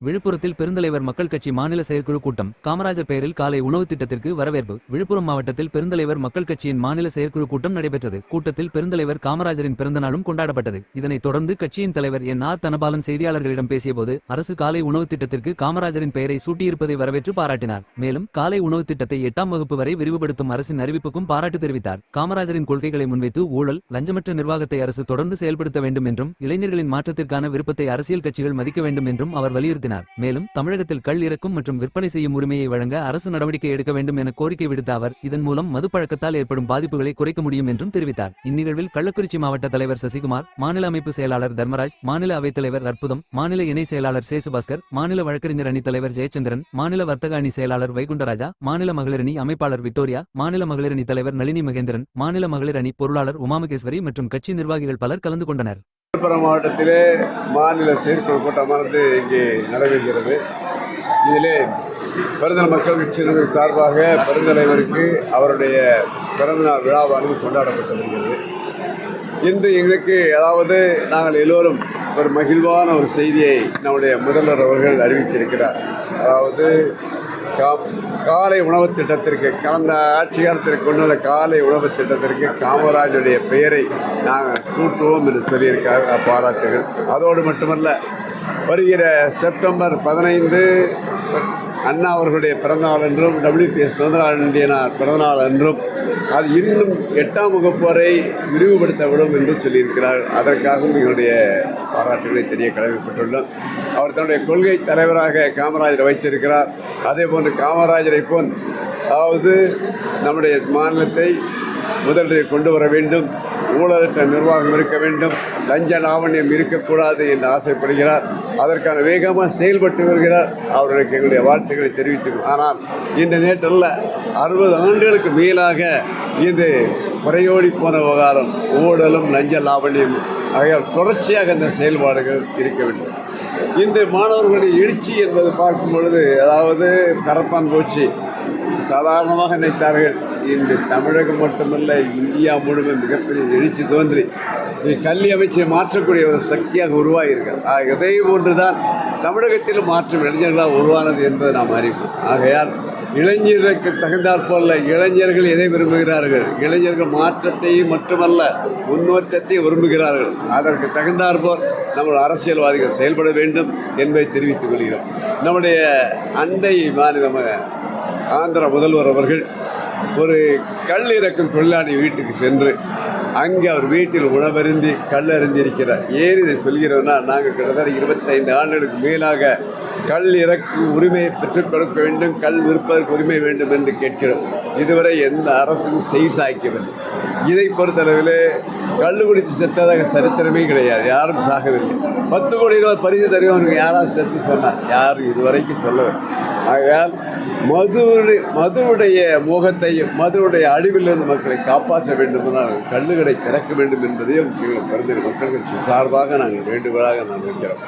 விழுப்புரத்தில் பெருந்தலைவர் மக்கள் கட்சி மாநில செயற்குழு கூட்டம். காமராஜர் பெயரில் காலை உணவு திட்டத்திற்கு வரவேற்பு. விழுப்புரம் மாவட்டத்தில் பெருந்தலைவர் மக்கள் கட்சியின் மாநில செயற்குழு கூட்டம் நடைபெற்றது. கூட்டத்தில் பெருந்தலைவர் காமராஜரின் பிறந்தநாளும் கொண்டாடப்பட்டது. இதனைத் தொடர்ந்து கட்சியின் தலைவர் என்.ஆர். தனபாலன் செய்தியாளர்களிடம் பேசியபோது, அரசு காலை உணவு திட்டத்திற்கு காமராஜரின் பெயரை சூட்டியிருப்பதை வரவேற்று பாராட்டினார். மேலும் காலை உணவு திட்டத்தை 8ஆம் வகுப்பு வரை விரிவுபடுத்தும் அரசின் அறிவிப்புக்கும் பாராட்டு தெரிவித்தார். காமராஜரின் கொள்கைகளை முன்வைத்து ஊழல், லஞ்சமற்ற நிர்வாகத்தை அரசு தொடர்ந்து செயல்படுத்த வேண்டும் என்றும், இளைஞர்களின் மாற்றத்திற்கான விருப்பத்தை அரசியல் கட்சிகள் மதிக்க வேண்டும் என்றும் அவர் வலியுறுத்தினார். மேலும் தமிழகத்தில் கள் இறக்கும் மற்றும் விற்பனை செய்யும் உரிமையை வழங்க அரசு நடவடிக்கை எடுக்க வேண்டும் என கோரிக்கை விடுத்த அவர், இதன் மூலம் மதுப்பழக்கத்தால் ஏற்படும் பாதிப்புகளை குறைக்க முடியும் என்றும் தெரிவித்தார். இந்நிகழ்வில் கள்ளக்குறிச்சி மாவட்ட தலைவர் சசிகுமார், மாநில அமைப்பு செயலாளர் தர்மராஜ், மாநில அவைத்தலைவர் அற்புதம், மாநில இணை செயலாளர் சேசுபாஸ்கர், மாநில வழக்கறிஞர் அணி தலைவர் ஜெயச்சந்திரன், மாநில வர்த்தக அணி செயலாளர் வைகுண்டராஜா, மாநில மகளிரணி அமைப்பாளர் விக்டோரியா, மாநில மகளிரணி தலைவர் நளினி மகேந்திரன், மாநில மகளிர் அணி பொருளாளர் உமாமகேஸ்வரி மற்றும் கட்சி நிர்வாகிகள் பலர் கலந்து கொண்டனர். விழுப்புரம் மாவட்டத்திலே மாநில செயற்குழு கூட்டமானது இங்கே நடைபெறுகிறது. இதிலே பெருந்தலைவர் மக்கள் கட்சியினர் சார்பாக பெருந்தலைவருக்கு அவருடைய பிறந்தநாள் விழாவானது கொண்டாடப்பட்டு வருகிறது. இன்று எங்களுக்கு நாங்கள் எல்லோரும் ஒரு மகிழ்வான ஒரு செய்தியை நம்முடைய முதல்வர் அவர்கள் அறிவித்திருக்கிறார். காலை உணவு திட்டத்திற்கு, கடந்த ஆட்சி காலத்திற்கு கொண்டு வந்த காலை உணவு திட்டத்திற்கு காமராஜருடைய பெயரை நாங்கள் சூட்டுவோம் என்று சொல்லியிருக்கார். பாராட்டுகள். அதோடு மட்டுமல்ல, வருகிற செப்டம்பர் 15 அண்ணா அவர்களுடைய பிறந்தநாள் என்றும், WPS சுதந்திரநாள் பிறந்தநாள் என்றும், அது இன்னும் 8ஆம் வகுப்பு வரை விரிவுபடுத்தப்படும் என்று சொல்லியிருக்கிறார். அதற்காகவும் எங்களுடைய பாராட்டுகளை தெரிய கடமைப்பட்டுள்ளோம். அவர் தன்னுடைய கொள்கை தலைவராக காமராஜரை வைத்திருக்கிறார். அதே போன்று காமராஜரை போல் நம்முடைய மாநிலத்தை முதலில் கொண்டு வர வேண்டும், ஊழலற்ற நிர்வாகம் இருக்க வேண்டும், லஞ்ச லாவண்யம் இருக்கக்கூடாது என்று ஆசைப்படுகிறார். அதற்கான வேகமாக செயல்பட்டு வருகிறார். அவர்களுக்கு எங்களுடைய வாழ்த்துக்களை தெரிவித்தோம். ஆனால் இந்த நேற்றல்ல, 60 ஆண்டுகளுக்கு மேலாக இது குறையோடி போன விவகாரம் ஊழலும் லஞ்ச லாவண்யம் ஆகையால் தொடர்ச்சியாக அந்த செயல்பாடுகள் இருக்க வேண்டும். இன்று மாணவர்களுடைய எழுச்சி என்பது பார்க்கும் பொழுது கரப்பான் பூச்சி சாதாரணமாக நினைத்தார்கள். இன்று தமிழகம் மட்டுமல்ல, இந்தியா முழுவதும் மிகப்பெரிய எழுச்சி தோன்றி கல்வி அமைச்சரை மாற்றக்கூடிய ஒரு சக்தியாக உருவாகியிருக்கிறது. இதே போன்றுதான் தமிழகத்திலும் மாற்றம் இளைஞர்களால் உருவானது என்பதை நாம் அறிவோம். ஆகையால் இளைஞர்களுக்கு தகுந்தாற்போல் இளைஞர்கள் எதை விரும்புகிறார்கள்? இளைஞர்கள் மாற்றத்தை மட்டுமல்ல, முன்னேற்றத்தை விரும்புகிறார்கள். அதற்கு தகுந்தாற்போல் நம்முடைய அரசியல்வாதிகள் செயல்பட வேண்டும் என்பதை தெரிவித்துக் கொள்கிறோம். நம்முடைய அண்டை மாநிலமாக ஆந்திர முதல்வர் அவர்கள் ஒரு கல் இறக்கும் தொழிலாளி வீட்டுக்கு சென்று அங்கே அவர் வீட்டில் உணவருந்தி கல் அருந்திருக்கிறார். ஏன் இதை சொல்கிறோன்னா, நாங்கள் கிட்டத்தட்ட 25 ஆண்டுகளுக்கு மேலாக கல் இறக்கும் உரிமையை பெற்றுக் கொடுக்க வேண்டும், கல் விற்பதற்கு உரிமை வேண்டும் என்று கேட்கிறோம். இதுவரை எந்த அரசும் செய் சாய்க்கவில்லை. இதை பொறுத்தளவில் கல் குடித்து செத்ததாக சரித்திரமே கிடையாது. யாரும் சாகவில்லை. 10 கோடி ரூபாய் பரிசு தருவவனுக்கு யாராவது செத்து சொன்னார்? யாரும் இதுவரைக்கும் சொல்லவில்லை. ஆகையால் மதுவுடைய மோகத்தையும் மதுவுடைய அழிவிலிருந்து மக்களை காப்பாற்ற வேண்டுமென்றால் கல்லுகளை திறக்க வேண்டும் என்பதையும் எங்கள் பெருந்தலைவர் மக்கள் கட்சி சார்பாக நாங்கள் வேண்டுகோளாக வைக்கிறோம்.